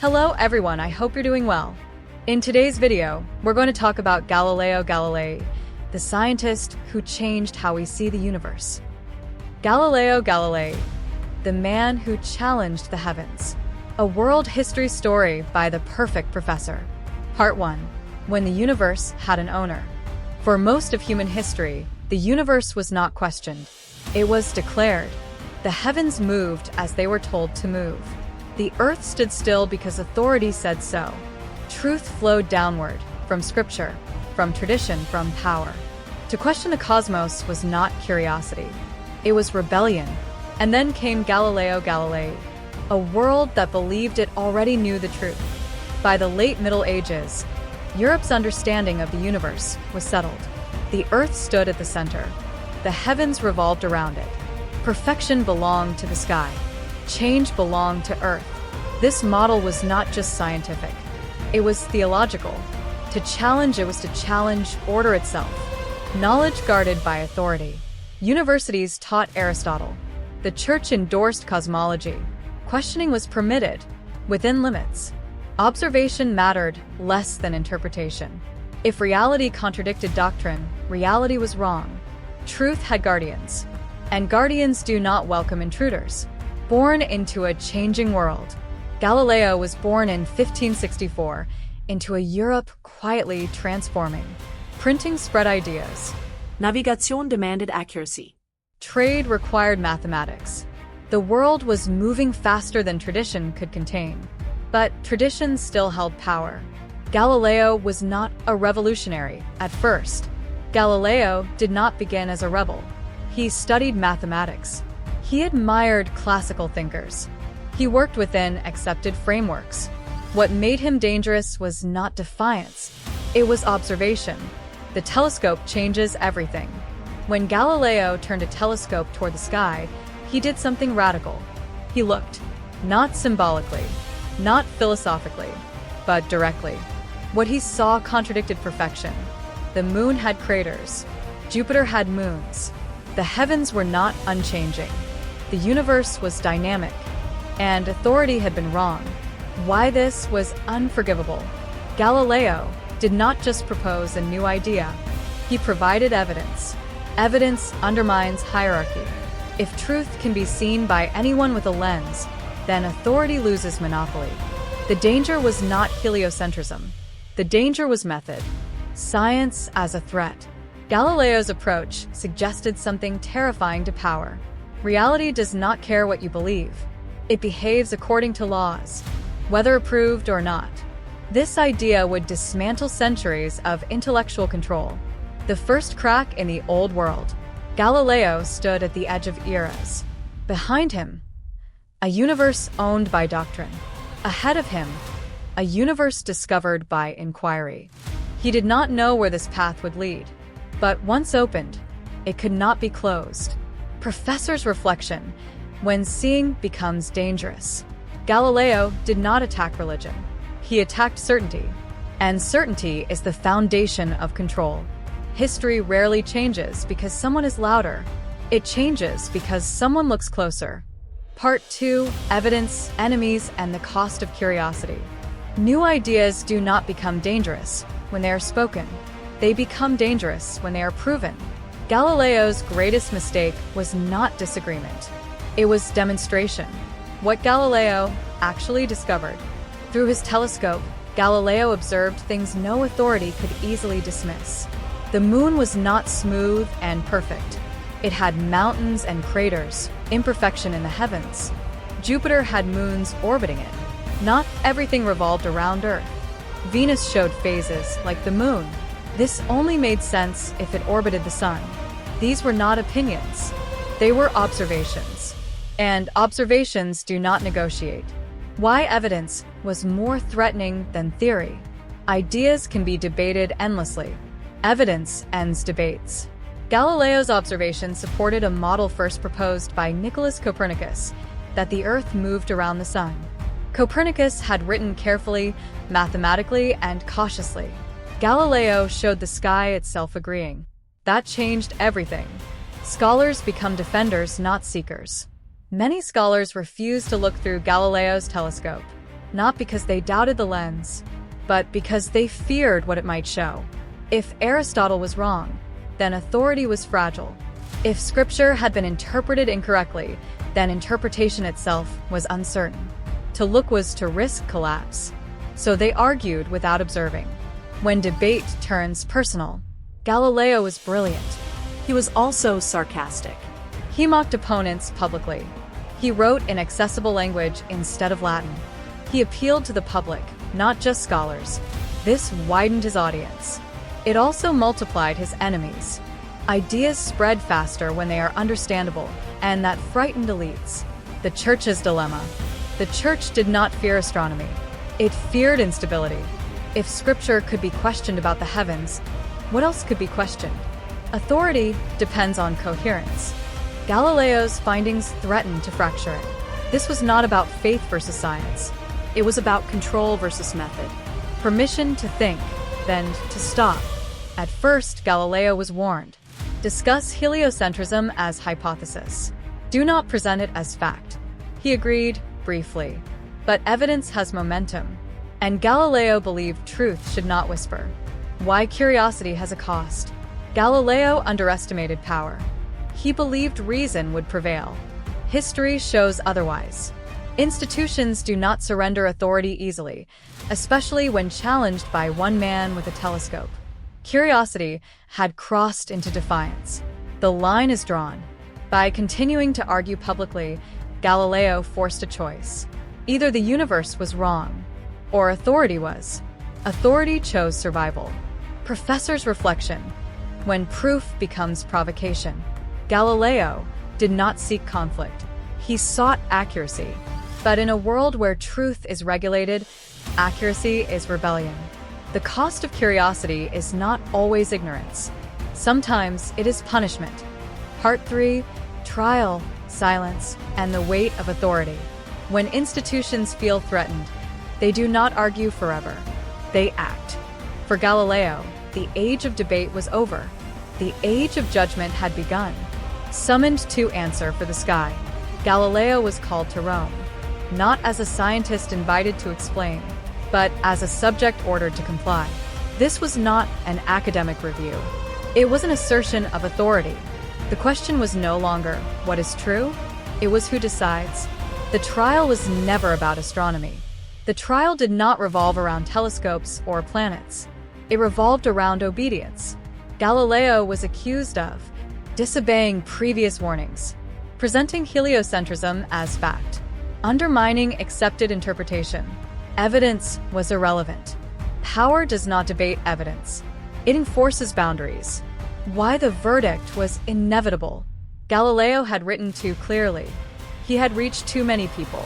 Hello everyone, I hope you're doing well. In today's video, we're going to talk about Galileo Galilei, the scientist who changed how we see the universe. Galileo Galilei, the man who challenged the heavens. A world history story by the perfect professor. Part 1. When the universe had an owner. For most of human history, the universe was not questioned. It was declared. The heavens moved as they were told to move. The earth stood still because authority said so. Truth flowed downward, from scripture, from tradition, from power. To question the cosmos was not curiosity. It was rebellion. And then came Galileo Galilei, a world that believed it already knew the truth. By the late Middle Ages, Europe's understanding of the universe was settled. The earth stood at the center. The heavens revolved around it. Perfection belonged to the sky. Change belonged to earth. This model was not just scientific. It was theological. To challenge it was to challenge order itself. Knowledge guarded by authority. Universities taught Aristotle. The church endorsed cosmology. Questioning was permitted, within limits. Observation mattered less than interpretation. If reality contradicted doctrine, reality was wrong. Truth had guardians. And guardians do not welcome intruders. Born into a changing world, Galileo was born in 1564 into a Europe quietly transforming. Printing spread ideas. Navigation demanded accuracy. Trade required mathematics. The world was moving faster than tradition could contain. But tradition still held power. Galileo was not a revolutionary at first. Galileo did not begin as a rebel. He studied mathematics. He admired classical thinkers. He worked within accepted frameworks. What made him dangerous was not defiance. It was observation. The telescope changes everything. When Galileo turned a telescope toward the sky, he did something radical. He looked, not symbolically, not philosophically, but directly. What he saw contradicted perfection. The moon had craters. Jupiter had moons. The heavens were not unchanging. The universe was dynamic, and authority had been wrong. Why this was unforgivable. Galileo did not just propose a new idea. He provided evidence. Evidence undermines hierarchy. If truth can be seen by anyone with a lens, then authority loses monopoly. The danger was not heliocentrism. The danger was method. Science as a threat. Galileo's approach suggested something terrifying to power. Reality does not care what you believe. It behaves according to laws, whether approved or not. This idea would dismantle centuries of intellectual control. The first crack in the old world. Galileo stood at the edge of eras. Behind him, a universe owned by doctrine. Ahead of him, a universe discovered by inquiry. He did not know where this path would lead, but once opened, it could not be closed. Professor's reflection, when seeing becomes dangerous. Galileo did not attack religion. He attacked certainty. And certainty is the foundation of control. History rarely changes because someone is louder. It changes because someone looks closer. Part 2, Evidence, Enemies, and the Cost of Curiosity. New ideas do not become dangerous when they are spoken. They become dangerous when they are proven. Galileo's greatest mistake was not disagreement. It was demonstration. What Galileo actually discovered. Through his telescope, Galileo observed things no authority could easily dismiss. The moon was not smooth and perfect. It had mountains and craters, imperfection in the heavens. Jupiter had moons orbiting it. Not everything revolved around Earth. Venus showed phases, like the moon. This only made sense if it orbited the sun. These were not opinions. They were observations. And observations do not negotiate. Why evidence was more threatening than theory. Ideas can be debated endlessly. Evidence ends debates. Galileo's observation supported a model first proposed by Nicholas Copernicus, that the Earth moved around the sun. Copernicus had written carefully, mathematically, and cautiously. Galileo showed the sky itself agreeing. That changed everything. Scholars become defenders, not seekers. Many scholars refuse to look through Galileo's telescope. not because they doubted the lens, but because they feared what it might show. If Aristotle was wrong, then authority was fragile. If scripture had been interpreted incorrectly, then interpretation itself was uncertain. To look was to risk collapse. So they argued without observing. When debate turns personal, Galileo was brilliant. He was also sarcastic. He mocked opponents publicly. He wrote in accessible language instead of Latin. He appealed to the public, not just scholars. This widened his audience. It also multiplied his enemies. Ideas spread faster when they are understandable, and that frightened elites. The Church's dilemma. The Church did not fear astronomy. It feared instability. If scripture could be questioned about the heavens, what else could be questioned? Authority depends on coherence. Galileo's findings threatened to fracture it. This was not about faith versus science. It was about control versus method. Permission to think, then to stop. At first, Galileo was warned. Discuss heliocentrism as hypothesis. Do not present it as fact. He agreed, briefly. But evidence has momentum. And Galileo believed truth should not whisper. Why curiosity has a cost. Galileo underestimated power. He believed reason would prevail. History shows otherwise. Institutions do not surrender authority easily, especially when challenged by one man with a telescope. Curiosity had crossed into defiance. The line is drawn. By continuing to argue publicly, Galileo forced a choice. Either the universe was wrong, or authority was. Authority chose survival. Professor's reflection. When proof becomes provocation. Galileo did not seek conflict. He sought accuracy. But in a world where truth is regulated, accuracy is rebellion. The cost of curiosity is not always ignorance. Sometimes it is punishment. Part 3, Trial, Silence, and the Weight of Authority. When institutions feel threatened, they do not argue forever. They act. For Galileo, the age of debate was over. The age of judgment had begun. Summoned to answer for the sky, Galileo was called to Rome, not as a scientist invited to explain, but as a subject ordered to comply. This was not an academic review. It was an assertion of authority. The question was no longer, what is true? It was who decides. The trial was never about astronomy. The trial did not revolve around telescopes or planets. It revolved around obedience. Galileo was accused of disobeying previous warnings, presenting heliocentrism as fact, undermining accepted interpretation. Evidence was irrelevant. Power does not debate evidence. It enforces boundaries. Why the verdict was inevitable. Galileo had written too clearly. He had reached too many people.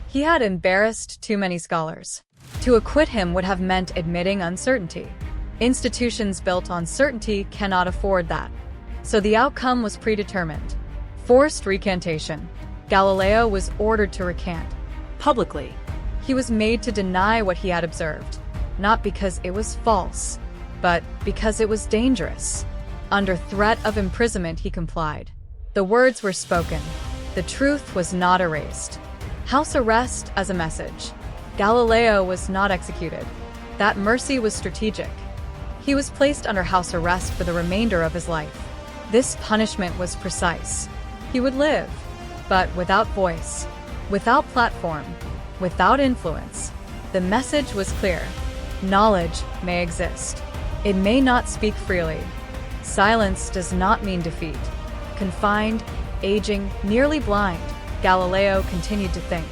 He had embarrassed too many scholars. To acquit him would have meant admitting uncertainty. Institutions built on certainty cannot afford that. So the outcome was predetermined. Forced recantation. Galileo was ordered to recant. Publicly. He was made to deny what he had observed, not because it was false, but because it was dangerous. Under threat of imprisonment, he complied. The words were spoken. The truth was not erased. House arrest as a message. Galileo was not executed. That mercy was strategic. He was placed under house arrest for the remainder of his life. This punishment was precise. He would live, but without voice, without platform, without influence. The message was clear. Knowledge may exist. It may not speak freely. Silence does not mean defeat. Confined, aging, nearly blind, Galileo continued to think.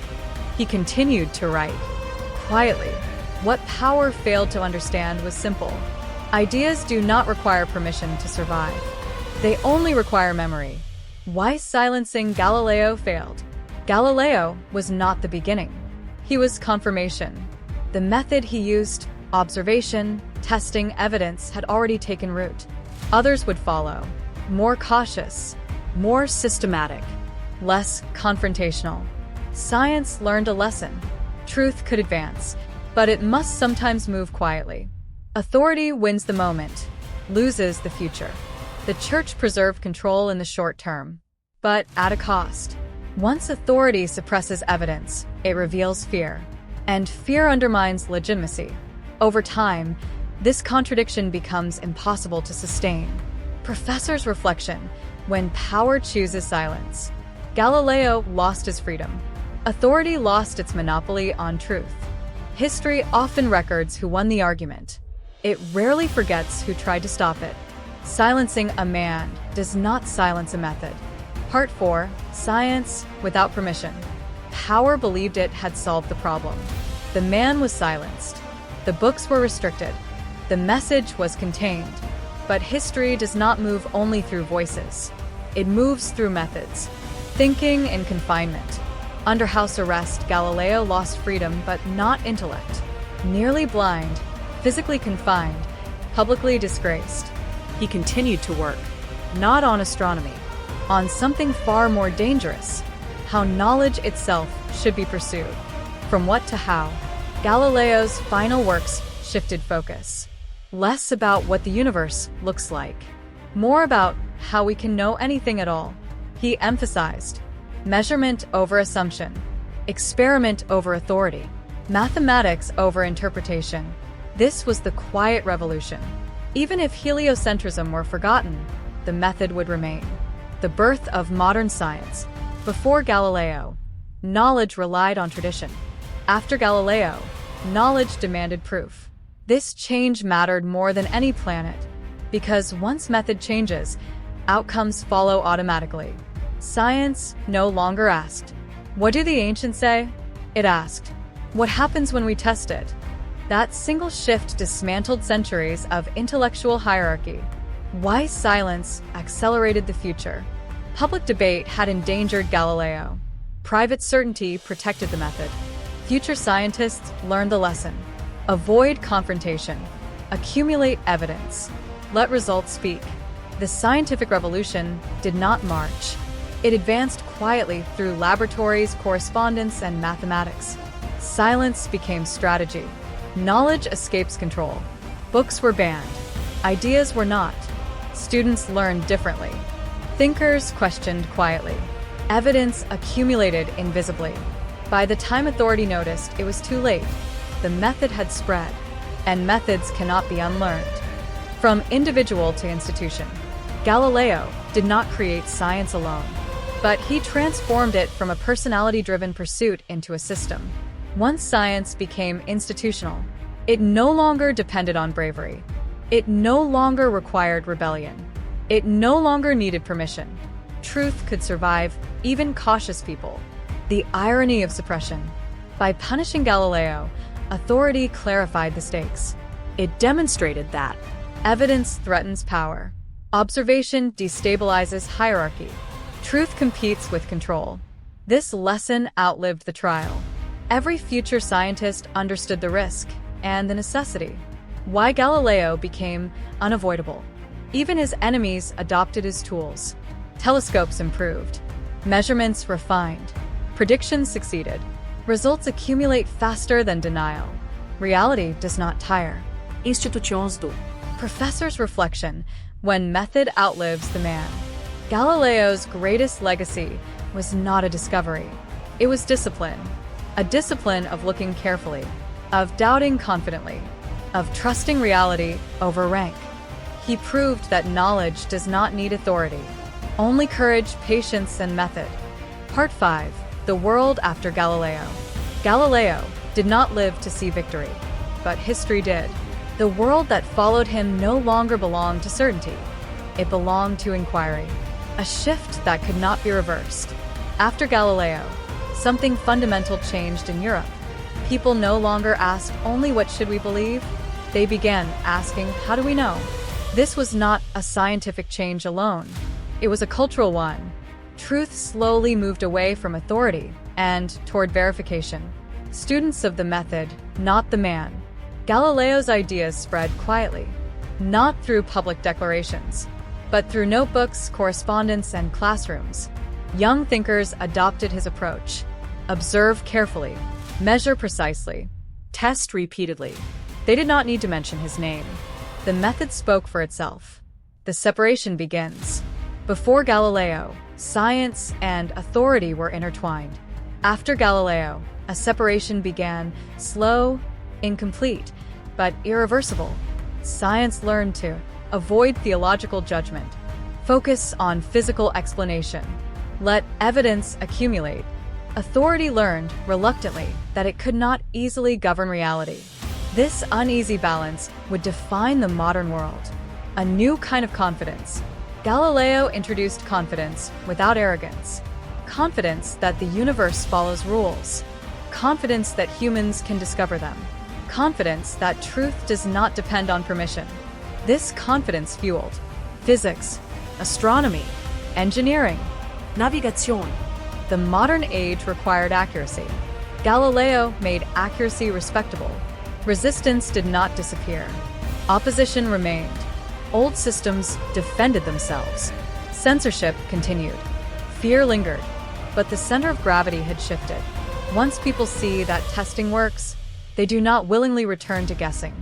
He continued to write. Quietly. What power failed to understand was simple. Ideas do not require permission to survive. They only require memory. Why silencing Galileo failed? Galileo was not the beginning. He was confirmation. The method he used, observation, testing, evidence, had already taken root. Others would follow. More cautious, more systematic, less confrontational. Science learned a lesson. Truth could advance, but it must sometimes move quietly. Authority wins the moment, loses the future. The Church preserved control in the short term, but at a cost. Once authority suppresses evidence, it reveals fear. and fear undermines legitimacy. Over time, this contradiction becomes impossible to sustain. Professor's reflection: when power chooses silence. Galileo lost his freedom. Authority lost its monopoly on truth. History often records who won the argument. It rarely forgets who tried to stop it. Silencing a man does not silence a method. Part 4. Science without permission. Power believed it had solved the problem. The man was silenced. The books were restricted. The message was contained. But history does not move only through voices. It moves through methods. Thinking in confinement. Under house arrest, Galileo lost freedom but not intellect. Nearly blind, physically confined, publicly disgraced. He continued to work, not on astronomy, On something far more dangerous: how knowledge itself should be pursued. From what to how, Galileo's final works shifted focus. Less about what the universe looks like, more about how we can know anything at all. He emphasized measurement over assumption, experiment over authority, mathematics over interpretation. This was the quiet revolution. Even if heliocentrism were forgotten, the method would remain. The birth of modern science. Before Galileo, knowledge relied on tradition. After Galileo, knowledge demanded proof. This change mattered more than any planet, because once method changes, outcomes follow automatically. Science no longer asked, "What do the ancients say?" It asked, "What happens when we test it?" That single shift dismantled centuries of intellectual hierarchy. Why silence accelerated the future? Public debate had endangered Galileo. Private certainty protected the method. Future scientists learned the lesson. Avoid confrontation. Accumulate evidence. Let results speak. The scientific revolution did not march. It advanced quietly through laboratories, correspondence, and mathematics. Silence became strategy. Knowledge escapes control. Books were banned. Ideas were not. Students learned differently. Thinkers questioned quietly. Evidence accumulated invisibly. By the time authority noticed, it was too late. The method had spread, and methods cannot be unlearned. From individual to institution, Galileo did not create science alone, but he transformed it from a personality-driven pursuit into a system. Once science became institutional, it no longer depended on bravery. It no longer required rebellion. It no longer needed permission. Truth could survive even cautious people. The irony of suppression. By punishing Galileo, authority clarified the stakes. It demonstrated that Evidence threatens power. Observation destabilizes hierarchy. Truth competes with control. This lesson outlived the trial. Every future scientist understood the risk and the necessity. Why Galileo became unavoidable. Even his enemies adopted his tools. Telescopes improved. Measurements refined. Predictions succeeded. Results accumulate faster than denial. Reality does not tire. institutions do. Professor's reflection: when method outlives the man. Galileo's greatest legacy was not a discovery. It was discipline. A discipline of looking carefully, of doubting confidently, of trusting reality over rank. He proved that knowledge does not need authority, only courage, patience, and method. Part 5. The world after Galileo. Galileo did not live to see victory, but history did. The world that followed him no longer belonged to certainty. It belonged to inquiry, a shift that could not be reversed. After Galileo, something fundamental changed in Europe. People no longer asked only what should we believe? They began asking, how do we know? This was not a scientific change alone. It was a cultural one. Truth slowly moved away from authority and toward verification. Students of the method, not the man. Galileo's ideas spread quietly, not through public declarations, but through notebooks, correspondence, and classrooms. Young thinkers adopted his approach. Observe carefully, measure precisely, test repeatedly. They did not need to mention his name. The method spoke for itself. The separation begins. Before Galileo, science and authority were intertwined. After Galileo, a separation began, slow, incomplete, but irreversible. Science learned to avoid theological judgment, focus on physical explanation, let evidence accumulate. Authority learned, reluctantly, that it could not easily govern reality. This uneasy balance would define the modern world. A new kind of confidence. Galileo introduced confidence without arrogance. Confidence that the universe follows rules. Confidence that humans can discover them. Confidence that truth does not depend on permission. This confidence fueled physics, astronomy, engineering, Navigation. the modern age required accuracy. Galileo made accuracy respectable. Resistance did not disappear. Opposition remained. Old systems defended themselves. Censorship continued. Fear lingered. But the center of gravity had shifted. Once people see that testing works, they do not willingly return to guessing.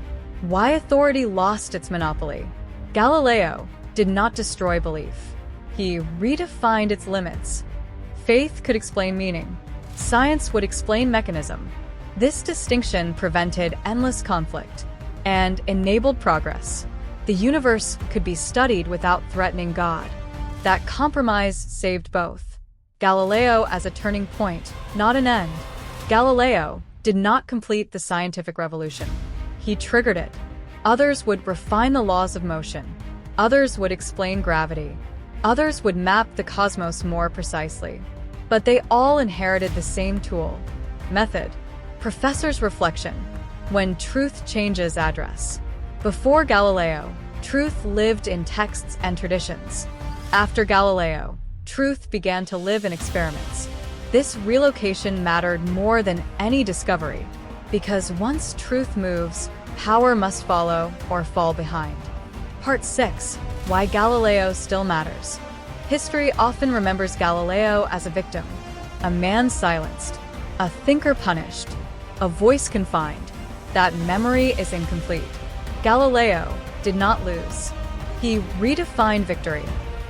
Why authority lost its monopoly? Galileo did not destroy belief. He redefined its limits. Faith could explain meaning. Science would explain mechanism. This distinction prevented endless conflict and enabled progress. The universe could be studied without threatening God. That compromise saved both. Galileo as a turning point, not an end. Galileo did not complete the scientific revolution. He triggered it. Others would refine the laws of motion. Others would explain gravity. Others would map the cosmos more precisely. But they all inherited the same tool. Method. Professor's reflection. When truth changes address. Before Galileo, truth lived in texts and traditions. After Galileo, truth began to live in experiments. This relocation mattered more than any discovery, because once truth moves, power must follow or fall behind. Part 6. Why Galileo still matters. History often remembers Galileo as a victim, a man silenced, a thinker punished, a voice confined. That memory is incomplete. Galileo did not lose. He redefined victory.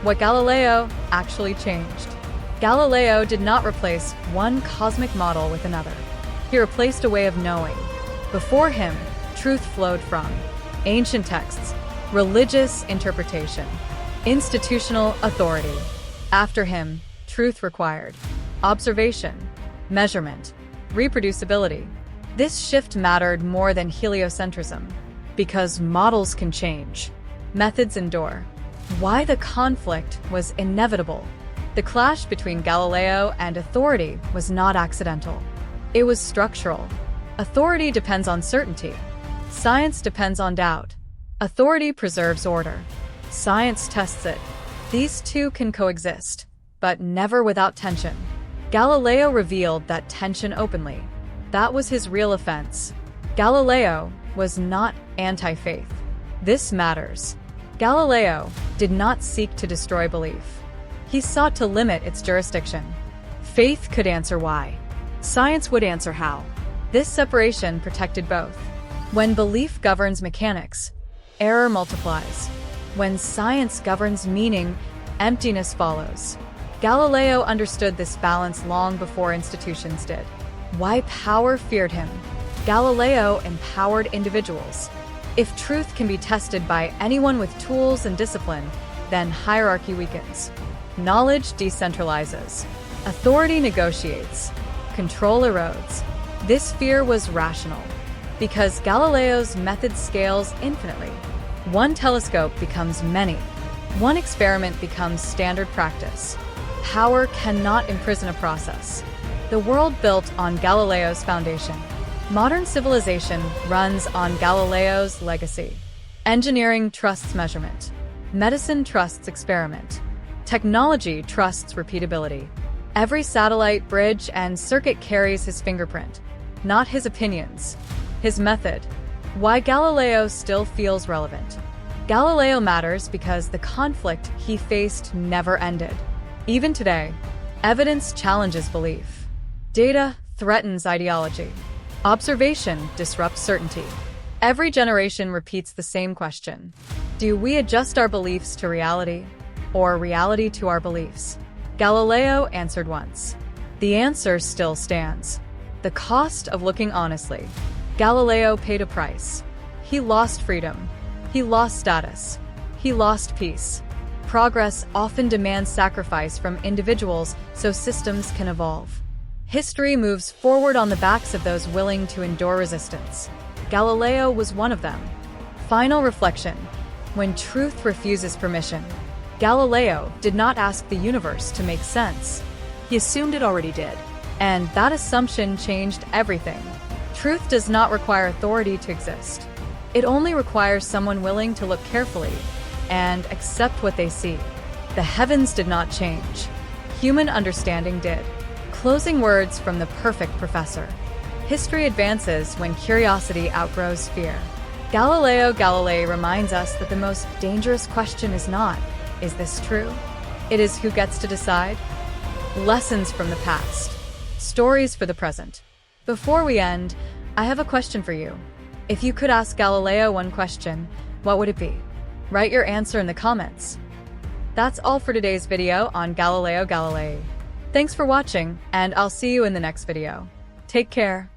What Galileo actually changed. Galileo did not replace one cosmic model with another. He replaced a way of knowing. Before him, truth flowed from ancient texts, religious interpretation, institutional authority. After him, truth required observation, measurement, reproducibility. This shift mattered more than heliocentrism, because models can change, methods endure. Why the conflict was inevitable. The clash between Galileo and authority was not accidental. It was structural. Authority depends on certainty. Science depends on doubt. Authority preserves order. Science tests it. These two can coexist, but never without tension. Galileo revealed that tension openly. That was his real offense. Galileo was not anti-faith. This matters. Galileo did not seek to destroy belief. He sought to limit its jurisdiction. Faith could answer why. Science would answer how. This separation protected both. When belief governs mechanics, error multiplies. When science governs meaning, emptiness follows. Galileo understood this balance long before institutions did. Why power feared him? Galileo empowered individuals. If truth can be tested by anyone with tools and discipline, then hierarchy weakens. Knowledge decentralizes. Authority negotiates. Control erodes. This fear was rational, because Galileo's method scales infinitely. One telescope becomes many. One experiment becomes standard practice. Power cannot imprison a process. The world built on Galileo's foundation. Modern civilization runs on Galileo's legacy. Engineering trusts measurement. Medicine trusts experiment. Technology trusts repeatability. Every satellite, bridge, and circuit carries his fingerprint, not his opinions, his method. Why Galileo still feels relevant. Galileo matters because the conflict he faced never ended. Even today, evidence challenges belief. Data threatens ideology. Observation disrupts certainty. Every generation repeats the same question. Do we adjust our beliefs to reality, or reality to our beliefs? Galileo answered once. The answer still stands. The cost of looking honestly. Galileo paid a price. He lost freedom. He lost status. He lost peace. Progress often demands sacrifice from individuals so systems can evolve. History moves forward on the backs of those willing to endure resistance. Galileo was one of them. Final reflection. When truth refuses permission, Galileo did not ask the universe to make sense. He assumed it already did. And that assumption changed everything. Truth does not require authority to exist. It only requires someone willing to look carefully and accept what they see. The heavens did not change. Human understanding did. Closing words from the perfect professor. History advances when curiosity outgrows fear. Galileo Galilei reminds us that the most dangerous question is not, is this true? It is who gets to decide? Lessons from the past. Stories for the present. Before we end, I have a question for you. If you could ask Galileo one question, what would it be? Write your answer in the comments. That's all for today's video on Galileo Galilei. Thanks for watching, and I'll see you in the next video. Take care.